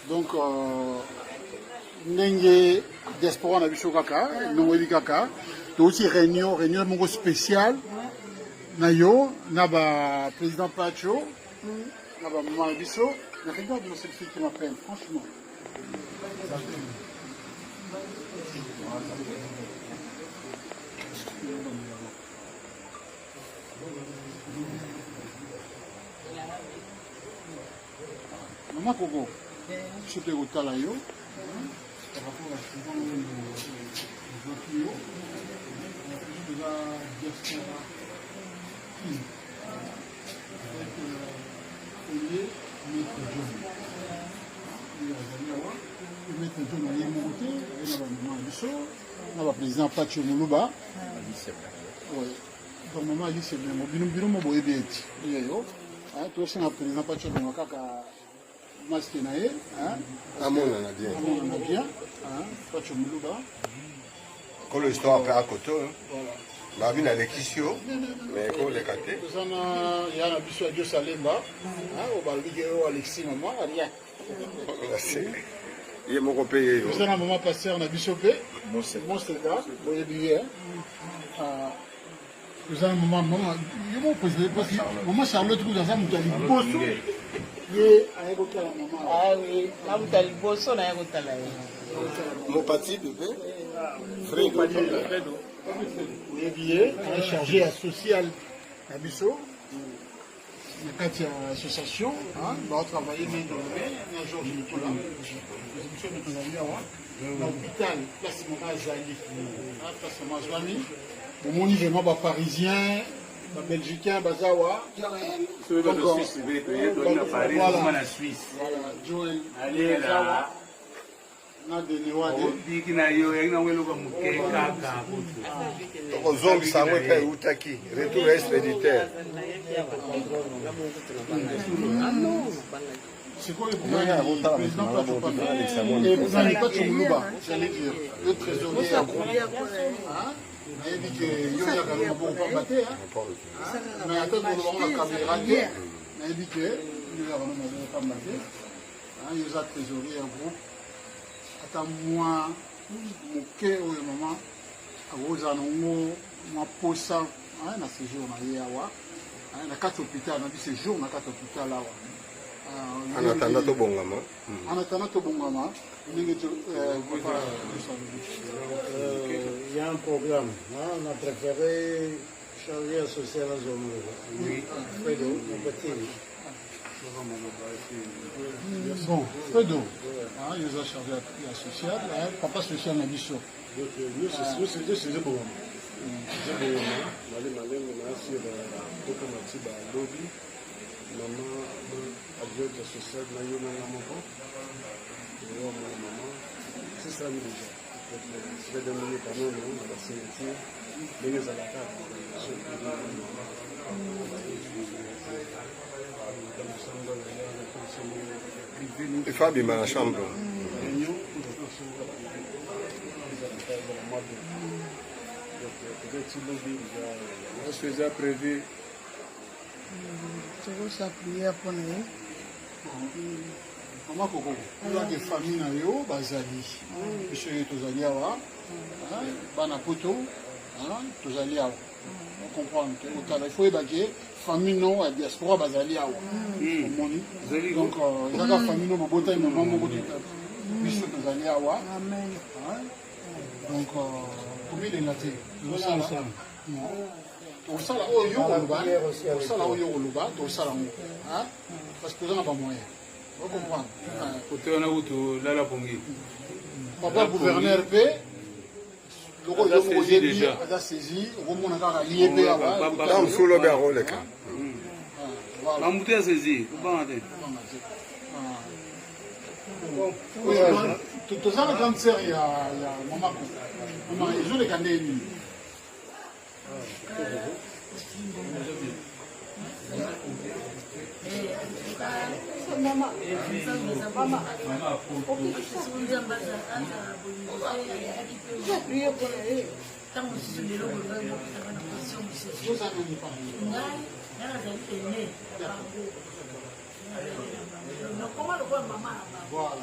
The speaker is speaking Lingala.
Donc, Nenge diaspora na biso kaka, nongobi kaka, aussi réunion mongo spécial. Nayo, naba président Pacho, naba maman biso. Mais regarde cette fille qui m'appelle, franchement. Maman Coco, je te au talayo. Par rapport à ce qu'on de la diaspora. Le président Pacho Moulouba. Oui. Donc, maman, il s'est bien. Bino Moboé Biet. Il y a yo. Tu es un président Pacho Moulouba. Masque naé. Amon en a bien. Amon en a bien. Pacho Moulouba. Quand l'histoire après à côté. Bah, il y a les Kissio, mais quand les catés. Il y a un bisou à Dieu Salemba. Au Balbigéo, Alexis, maman, rien. Il y a mon repayé. Vous avez un moment passé, on a bichopé. Mon Sega, vous voyez bien. Vous avez un moment, maman, Charlotte, vous avez un moment, ah oui, mon parti, bébé. Fredo. Vous voyez bien, on est chargé à social à Bissot. Il y a une association, on va travailler main dans le main, un jour je suis là. L'hôpital, place Mazali, place Mazali. Au monde, il y a parisien, belgicain, Bazawa. Donc, la Suisse. Voilà, Joël. Allez là. Zombi Samuel Père Outaki, retour expéditeur. C'est quoi le problème du président Pacho? Et vous n'avez pas de Moulouba, j'allais dire. Le trésorier a gros. Il a dit que Yoya a bon pas battre. Mais attends, on a caméra. Il a dit que Yoya a pas battre. Il y a trésorier en groupe. Attends, moi, mon cœur, maman, à Rosanongo, moi, pour ça, na séjour, na 4 hôpitaux, on a dit séjour, na 4 hôpitaux là. En attendant tout bon gamin. En attendant tout bon gamin, il y a un programme. On a préféré changer associé à la zone. Oui. Bon, Fredo, il nous a chargé à social, papa social n'a dit ça. Donc, nous, c'est le bon. C'est le bon. Maman, adjointe sociale, maman, c'est ça, nous déjà. Je vais demander par nous, on va s'inviter, mais nous allons Il faut abîmer la chambre. Est-ce que déjà prévu? C'est ça prière pour nous. Maman Coco, il y a des familles na yo, bazali. Monsieur tozali awa, bana poto, tozali awa. On comprend que il faut évacuer famille non à diaspora bazali awa. Donc il y a des familles non bobota et maman bobota. Monsieur tozali awa. Amen. Donc combien de naté? Nous sommes ensemble. Au sala oyo oloba, au sala oyo oloba, au sala ngo. Parce que on n'a pas moyen. Vous comprenez? Côté on a où là la pongi. Papa gouverneur P. Le rôle de projet déjà. A saisi, au moment où on a lié P. Dans sous le bureau le cas. La montée a saisi. Comment on tout ça la grande sœur il y a maman. Maman, ils ont les candés. Voilà.